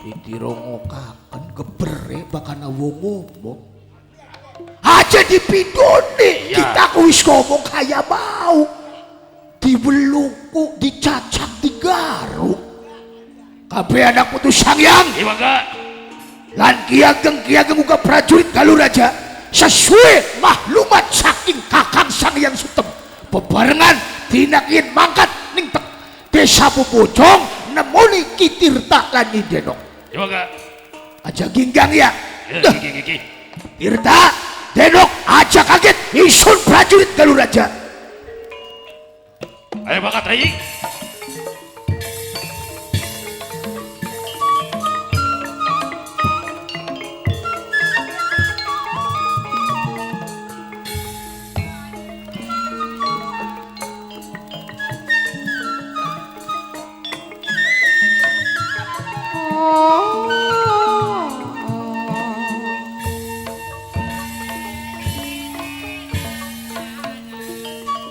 Ditirongokaken gebere bakana wong ngomong. Aja dipidoni kita wis ngomong kaya mau. Dibeluku, dicacak, digaruk. Kabeh anak putu sangyang. Iya mangga. Lan kiageng uga prajurit Galuh Raja sesuai maklumat saking Kakang Sangyang Sutem. Bebarengan dinakin mangkat ning desa Pupojong nemoni Ki Tirta lan Nyi Denok. Iya mangga. Aja ginggang ya. Gigi. Tirta, Denok aja kaget isun prajurit Galuh Raja. Ayo mangkat Rai.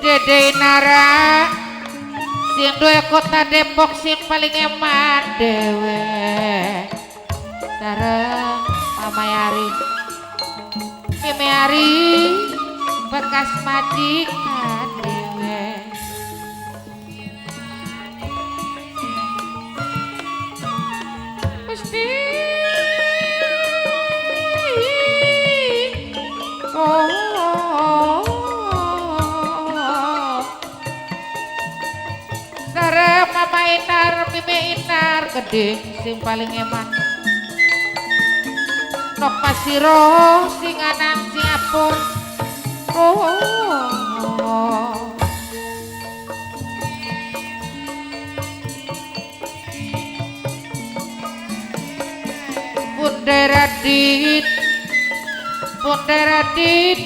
Dede Nara sing duwe kota Depok sing paling eman dewe sareng Mamayari Mimeari bekas majikan dewe mesti Inar, Mime Inar gede sing paling eman Nok Pasiro sing anak Singapura Bunda Radit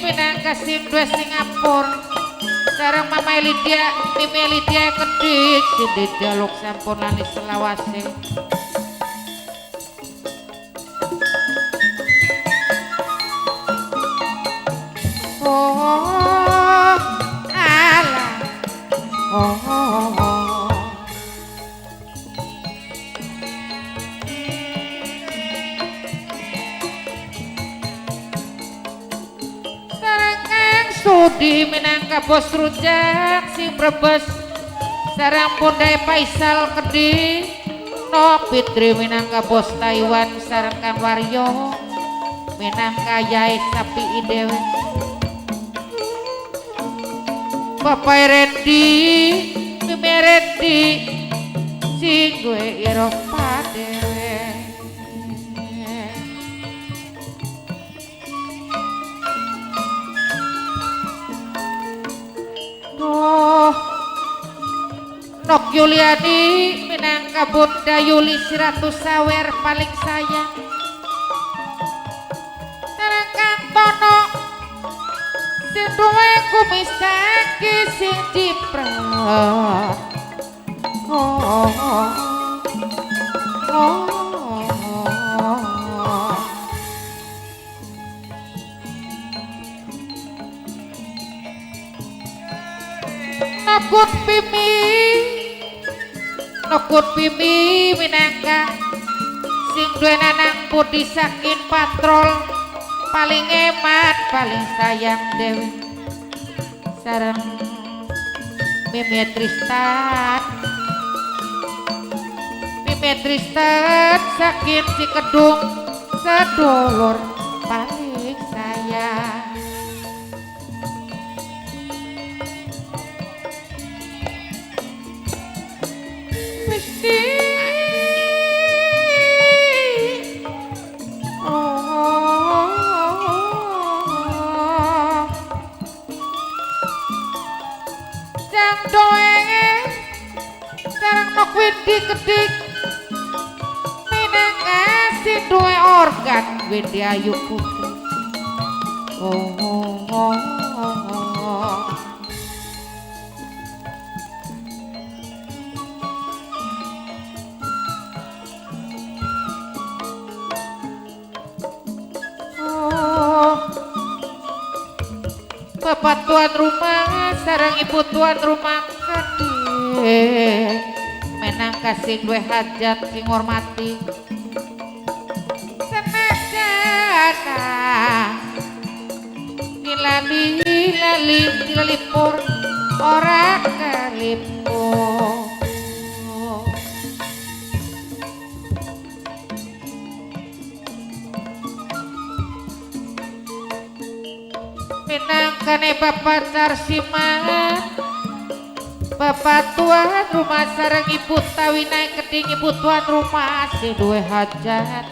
minangka sing dua Singapura sareng Mama Lydia, Mimi Lydia kedik sindi jaluk sampun lanis selawase alah Sudi minangka bos rujak sing Brebes sareng Bunda Faisal Kedi Nok Fitri minangka bos Taiwan sareng Kang Waryo minangka Yai Sapi Idewe Bapak Rendi Mimi Rendi sing gue Eropa dewe Nok Yuliani minangka Bunda Yuli Siratus Sawer paling sayang sareng Kang Tono sing duwe kumis kaki sing ciprat Nokut Pimi minangka sing duwe nanang putih saking patrol paling emat paling sayang dewe sareng Mimi Tristan saking Cikedung sedulur paling sayang Kedik minangka sing duwe organ Windy Ayu Putri Bapak tuan rumah sareng ibu tuan rumah Kedik menang kasing duwe hajat sing hormati senajan dilalipur ora kalipur minangkane bapak Carsiman bapak tuan rumah sareng ibu tawi naik keding ibu tuan rumah sing duwe hajat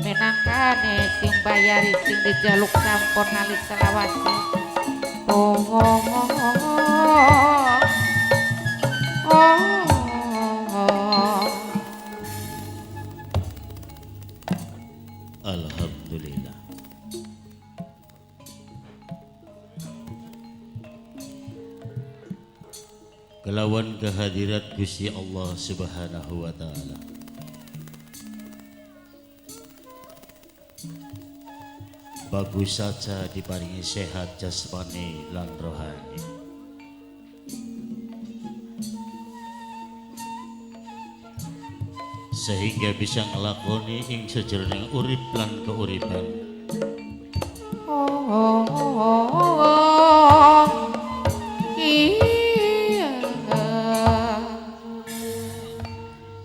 minangkane sing bayari sing dijaluk sampun nalis selawase Alhamdulillah. Kelawan kehadirat Gusti Allah Subhanahu wa taala. Bagus saja diparingi sehat jasmani lan rohani. Sehingga bisa ngelakoni ing sejroning urip lan keuripan.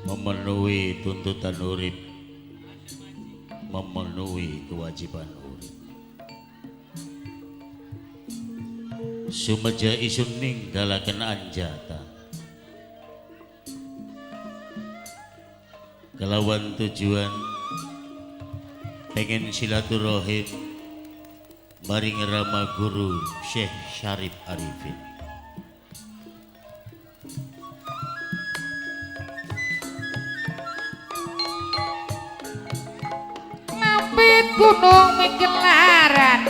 Memenuhi tuntutan urip, memenuhi kewajiban urip. Sumeja isun ninggalaken anjata kelawan tujuan pengen silaturahim maring rama guru Syekh Syarif Arifin. Lampit gunung Migelaran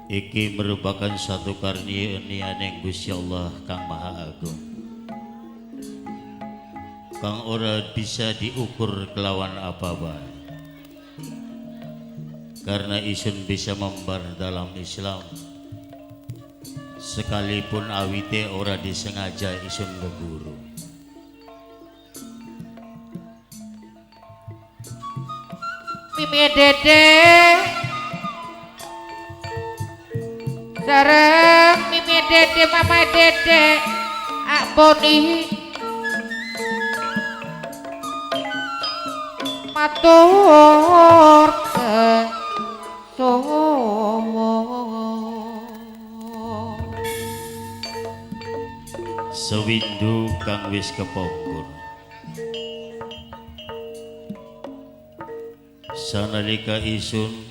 Iki merupakan satu karunia yang Gusti Allah Kang Maha Agung, kang ora bisa diukur kelawan apa bae. Karena isun bisa membar dalam Islam, sekalipun awite ora disengaja isun ngeguru. Mimi Dede sareng Mimi Dede Mama Dede Ak Boni matur Sewindu kang wis kepungkur, sanalika isun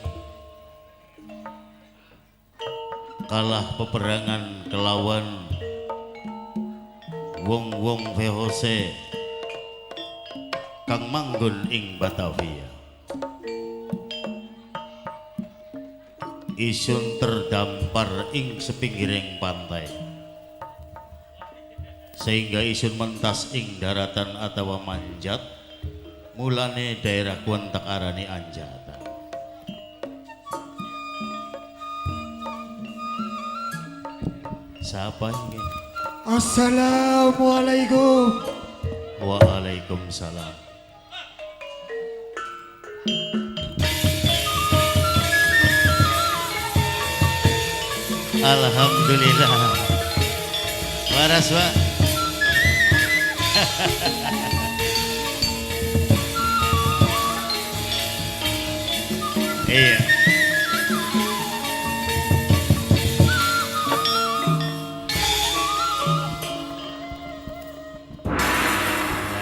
kalah peperangan kelawan wong-wong VOC kang manggon ing Batavia. Isun terdampar ing sepinggiring pantai, sehingga isun mentas ing daratan atawa manjat, mulane daerah kuentak arani anjatan. Siapa ini? Assalamualaikum. Waalaikumsalam. Alhamdulillah. Waras, Pak. Iya.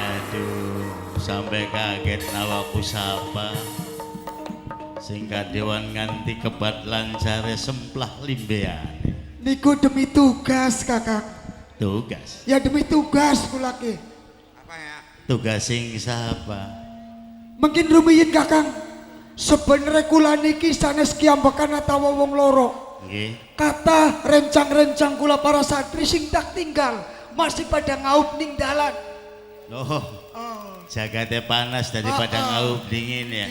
Aduh, sampai kaget nawaku sapa. Singkat dewan nganti kebat lancare semplah limbean. Niku demi tugas, Kakak. Tugas. Ya demi tugas kulake. Tugas sing sapa? Mungkin rumiyin, Kakang. Sebenarnya kula niki sanes kiambekan atawa wong loro. Nggih. Kata rencang-rencang kula para santri sing tak tinggal masih pada ngaup ning dalan. Oh, jagatnya panas daripada ngaup dingin ya.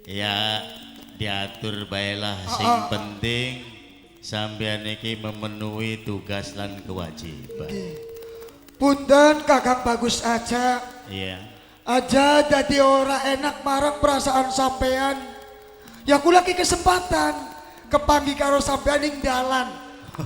Ya, diatur baiklah sing penting sampean iki memenuhi tugas lan kewajiban. Punten Kakang Bagus aja. Iya. Aja jadi ora enak marang perasaan sampean. Ya kula ki kesempatan kepanggi karo sampean ing dalan.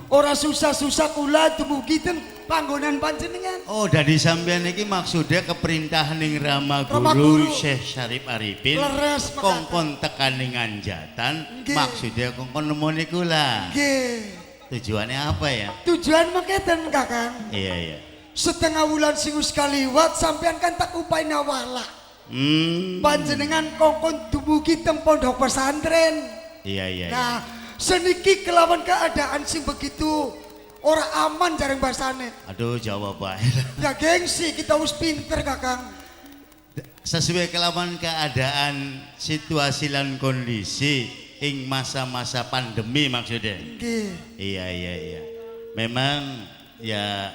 Ora susah-susah kula dumugi ten panggonan panjenengan. Oh, dari sampean iki maksudnya keperintah ning Rama Rama Guru Guru. Syekh Syarif Arifin Leres mekaten. kongkon tekan ning Anjatan, Nggih. maksudnya kongkon nemoni kula. Nggih. Tujuannya apa ya? Tujuan mekaten Kakang. Iya, iya. Setengah wulan sing wis kaliwat sampean kan tak upaina wala. Panjenengan kongkon dumugi teng pondok pesantren. Iya, iya, iya. Nah, seniki kelawan keadaan sing begitu ora aman jarang bahasane. Aduh, jawab bae. Ya gengsi kita wis pinter Kakang. Sesuai kelawan keadaan situasi lan kondisi ing masa-masa pandemi maksudnya. Nggih. Iya, iya, iya. Memang ya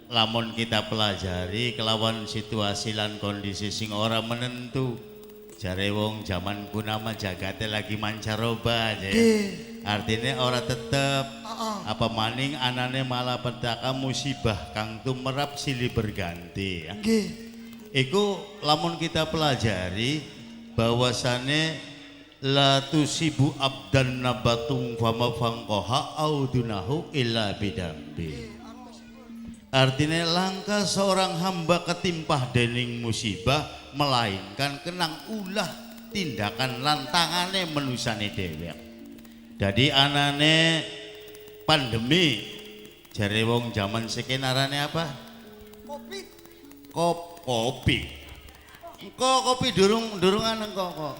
lamun kita pelajari kelawan situasi lan kondisi sing ora menentu. Jare wong zaman kunama jagate lagi mancaroba aja. Nggih. Artinya ora tetep apa maning anane malah petaka musibah kang tumerap silih berganti ya. Nggih. Iku lamun kita pelajari bahwasane la tusibu abdan nabatung fama fangkoha audunahu illa bidambi. Artinya langkah seorang hamba ketimpah dening musibah melainkan kenang ulah tindakan lantangane menusane dhewek. Jadi anane pandemi jare wong zaman sekenarane apa? Kopi. Kopi. Engko kopi durungan engko kok.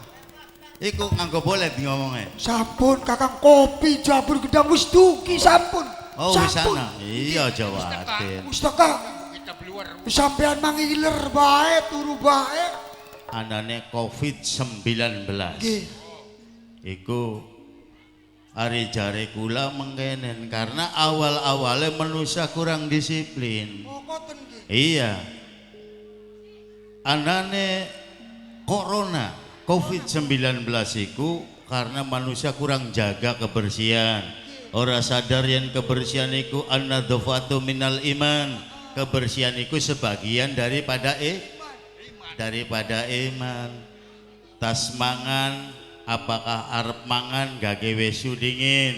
Iku nganggo boleh ngomongnya. Sampun Kakang kopi jabur gedang wis duki sampun. Oh wis Sampun. ana. Iya Jawatin. Wis teka. Kita keluar. Sampean mangiler bae turu bae. Anane COVID-19. Nggih. Iku ari jare kula mengkenen karena awal-awale manusia kurang disiplin. Oh ngoten nggih. Iya. Anane corona COVID-19 iku karena manusia kurang jaga kebersihan. Ora sadar yen kebersihan iku an-nadzafatu minal iman. Kebersihan iku sebagian daripada iman. Tas mangan apakah arep mangan gage wesu dingin.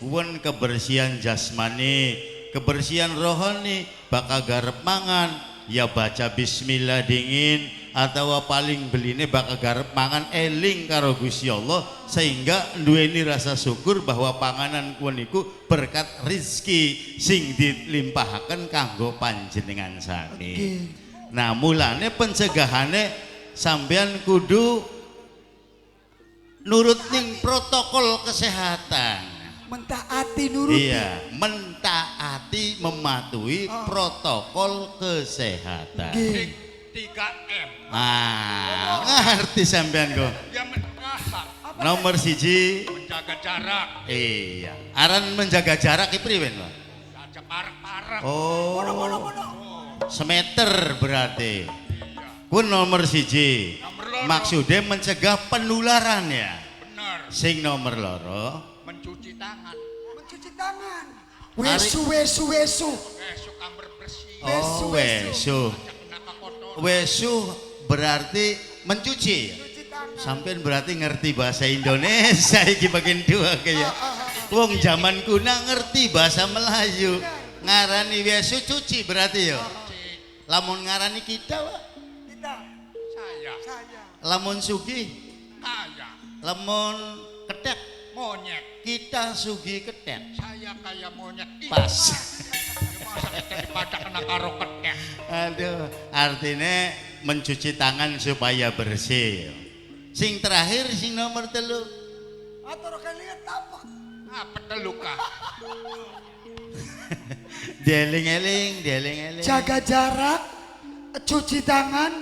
Kuwen kebersihan jasmani, kebersihan rohani bakal garep mangan ya baca bismillah dingin atau paling beline bakal garep mangan eling karo Gusti Allah sehingga duweni rasa syukur bahwa panganan kuwi niku berkat rizki sing dilimpahaken kanggo panjenengan sami. Nah, mulane pencegahane sampean kudu nurut ning protokol kesehatan. Mentaati nuruti. Iya, mentaati mematuhi protokol kesehatan. Nggih. 3M. Nah, ngerti sampean kok. Ya Nomor siji, menjaga jarak. iya. Aran menjaga jarak iki priwen, Pak? Aja parah-parah. Oh. Semeter berarti. Kun nomor siji. Nomor loro. Maksudnya mencegah penularan ya. Bener. Sing nomor loro, Mencuci tangan. Mencuci tangan. Wesu. Suka bersih. oh wesu. Kena kotor. Wesu berarti mencuci. Sampean berarti ngerti bahasa Indonesia iki bagian dua kayak. Wong zaman kuna ngerti bahasa Melayu. Ngarani wesu cuci berarti yo. Lamun ngarani kita, Pak. Kita. Saya. Lamun sugi, Kaya. lamun ketek. Monyet. Kita sugi ketek. Saya kayak monyet. Ih, Pas. masa kita dipadak kena karo ketek. Aduh, artinya mencuci tangan supaya bersih. Sing terakhir sing nomor 3. Atau kalian tapak. Apa teluka? Dieling-eling. Jaga jarak. Cuci tangan.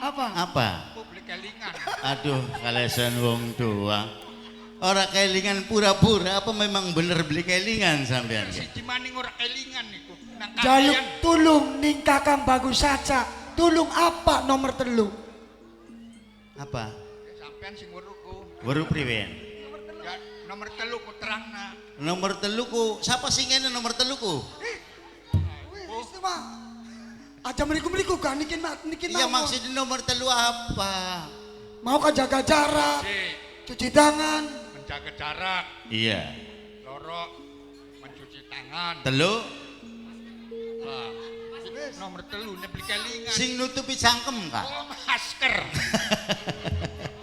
Apa? Publik kelingan. Aduh, kalesan wong tua. Ora kelingan pura-pura apa memang bener beli kelingan sampean? Siji maning ora kelingan niku. Nang Jaluk kalian tulung ning Kakang Bagus saja. Tulung apa nomor 3? Apa? Sampean sing weruku. Weru priwen. Ya nomor 3 ku terangna. Nomor teluku, siapa sing ngene nomor teluku? Wis mah. Aja mriku-mriku kan niki Iya maksudnya nomor telu apa? Mau kan jaga jarak, Si cuci tangan. menjaga jarak, Iya. loro mencuci tangan. Telu Lah, nomor 3 nebli kelingan. sing nutupi cangkem kak. Oh, masker.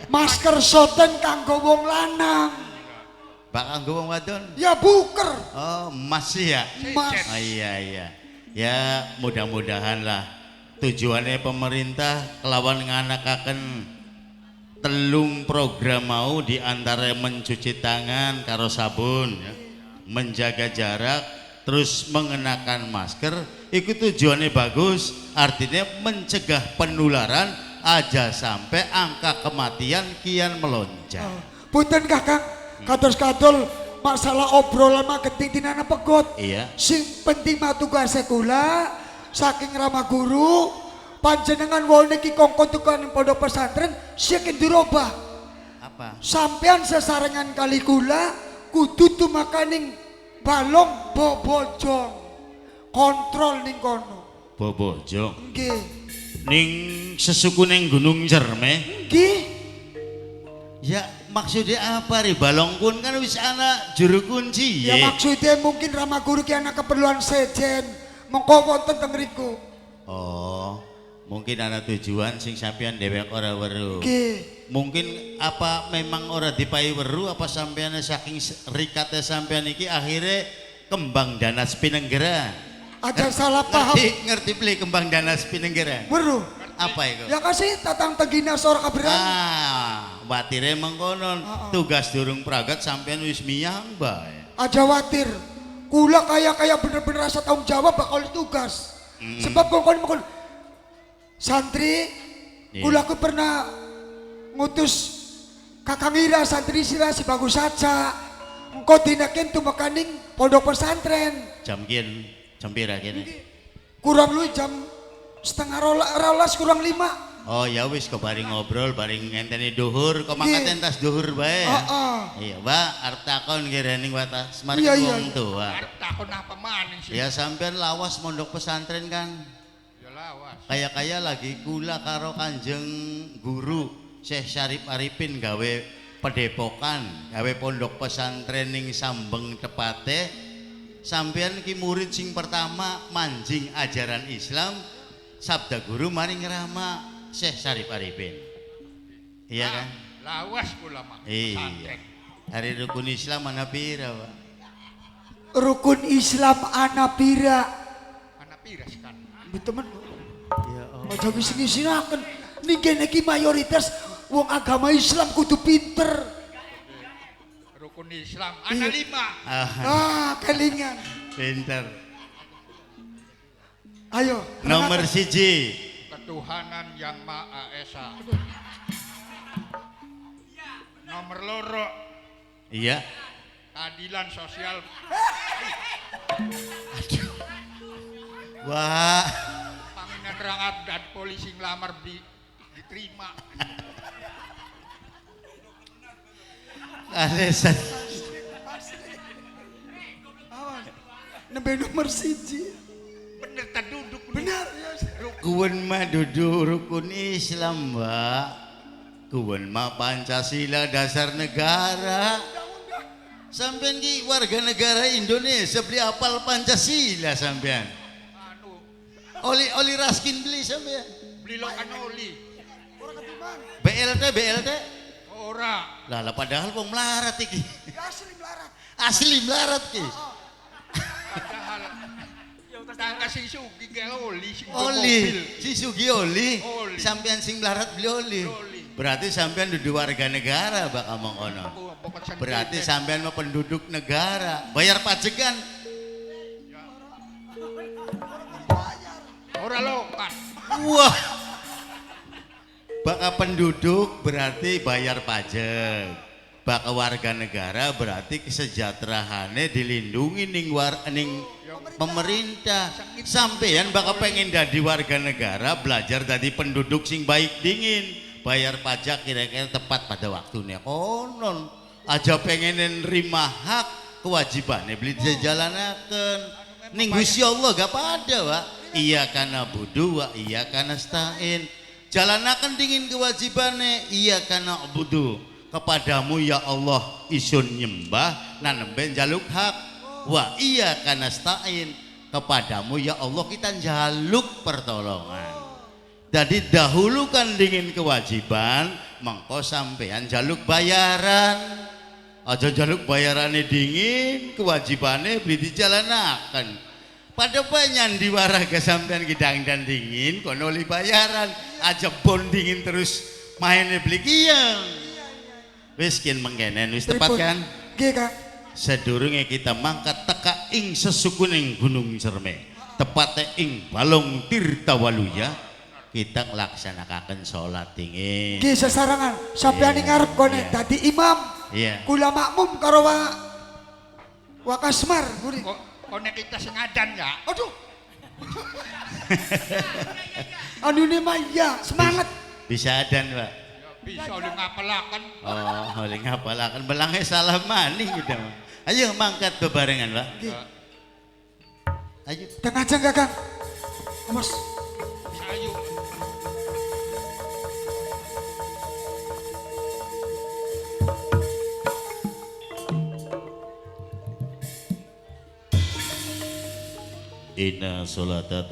Masker soten kanggo wong lanang. Bakal gue wong wadon. Ya buker. Oh masih ya. Mas. Oh, iya. Ya mudah-mudahan lah tujuannya pemerintah kelawan nganakaken telung program mau diantara mencuci tangan karo sabun ya, menjaga jarak terus mengenakan masker itu tujuannya bagus artinya mencegah penularan aja sampai angka kematian kian melonjak. Punten Kakang, kados-kadol masalah obrolan marketing tinana pegot. Iya. Sing penting mah tugasnya kula saking rama guru panjenengan wau niki kongkon tukan pondok pesantren siekin dirubah. Apa? Sampean sesarengan kali kula kudu tumakaning balong bobojong. Kontrol ning kono. Bobojong. Nggih. Ning sesuku ning Gunung Cermeh. Nggih. Ya maksudnya apa ri balongkun kan wis ana juru kunci Ya ye. maksudnya mungkin rama guru ki ana keperluan sejen. Mengko wonten teng mriku. Oh, mungkin ana tujuan sing sampean dhewek ora weruh. Nggih. Mungkin apa memang ora dipai weruh apa sampean saking rikate sampean iki akhirnya kembang danas pinenggera. Aja salah paham. Ngerti beli kembang danas pinenggera. Weruh. Apa itu? Ya kasih tatang tegina sor kaberan. Watire mengkonon tugas durung pragat sampean wis miyang bae. Aja watir. Kula kayak bener-bener rasa tanggung jawab bakal tugas. Sebab kongkon santri, Iya. kula aku pernah ngutus Kakang Ira santri sila si bagus saja. Engkau tinakin tuh makaning pondok pesantren. Jam pira kene? Kurang lu jam setengah rolas kurang 5. Oh ya wis kok baring ngobrol baring ngenteni duhur kok mangkat Iya. entas duhur bae ya. Iya, Mbak, arep takon kirening watas marang Iya, iya, wong iya. tua. Arep takon apa maning sih? Ya sampean lawas mondok pesantren kan. Ya lawas. Kaya lagi kula karo Kanjeng Guru Syekh Syarif Arifin gawe pedepokan, gawe pondok pesantren ning Sambeng tepate. Sampean ki murid sing pertama manjing ajaran Islam, sabda guru maring rama Syekh Syarif Arifin. Iya kan? Lawas kula mah. Iya. Pesantren. Hari rukun Islam mana pira, Pak? Rukun Islam Anapira. Anak piras kan. Temen. Ya Aja ngisi-ngisinaken. Niki niki mayoritas wong agama Islam kudu pinter. Rukun Islam anak 5. Kelingan. pinter. Ayo. Nomor siji. Ketuhanan yang Maha Esa. Nomor loro Iya. keadilan sosial. Wah. Panggilan rangap dan polisi ngelamar diterima. Alesan. Nembe nomor siji. Bener tak duduk. Benar. Kuwen mah dudu rukun Islam, Mbak. Kuwen mah Pancasila dasar negara. Sampean ki warga negara Indonesia beli apal Pancasila sampean. Anu, Oli Raskin beli sampean. beli lokan oli. BLT. Ora. Lah padahal wong melarat iki. Asli melarat. Asli melarat ki. Padahal tangga sing sugi ke oli sing Oli, mobil. si Sugi oli. Oli. Sampean sing melarat beli oli. Oli. Berarti sampean dudu warga negara bakal mengkono. Pokok sendiri. Berarti sampean mah penduduk negara, bayar pajak kan? Ora lokan. Wah. Baka penduduk berarti bayar pajak. Baka warga negara berarti kesejahteraannya dilindungi ning pemerintah. Sampean baka pengen dadi warga negara, belajar dadi penduduk sing baik dingin, bayar pajak kira-kira tepat pada waktunya. Konon aja pengen nerima hak kewajibannya beli jajalanaken. Ning Gusti Allah gak pada, Pak. Iya kana budu wa iya kana stain. Jalanaken dingin kewajibannya iya kana budu. Kepadamu ya Allah isun nyembah nan nembe jaluk hak. Wa iya kana stain. Kepadamu ya Allah kita jaluk pertolongan. Jadi dahulukan dingin kewajiban, mengko sampean jaluk bayaran. Aja jaluk bayarannya dingin, kewajibannya beli dijalanakan. Pada banyak diwaraga sampean kidang dan dingin, kono li bayaran, aja bon dingin terus mainnya beli kiyang. Wis kian mengkenen, wis tepat kan? Nggih, Kang. Sedurunge kita mangkat teka ing sesukuning gunung Cerme, tepatnya ing Balong Tirtawaluya, kita nglaksanakan sholat dingin. Nggih sesarangan sampean ning ngarep kene dadi imam. Iya. Kula makmum karo wa kasmar guri. Kone kita sengadan ya. Aduh. Anu ne mah iya, semangat. Bisa adan, Pak. Bisa lu ngapalakan. Oh, oleh ngapalakan belangnya salah maning kita. Ayo mangkat bebarengan, Pak. Nggih. Ayo. Tengah aja enggak, Kang? Mas. Ayo. Inna sholata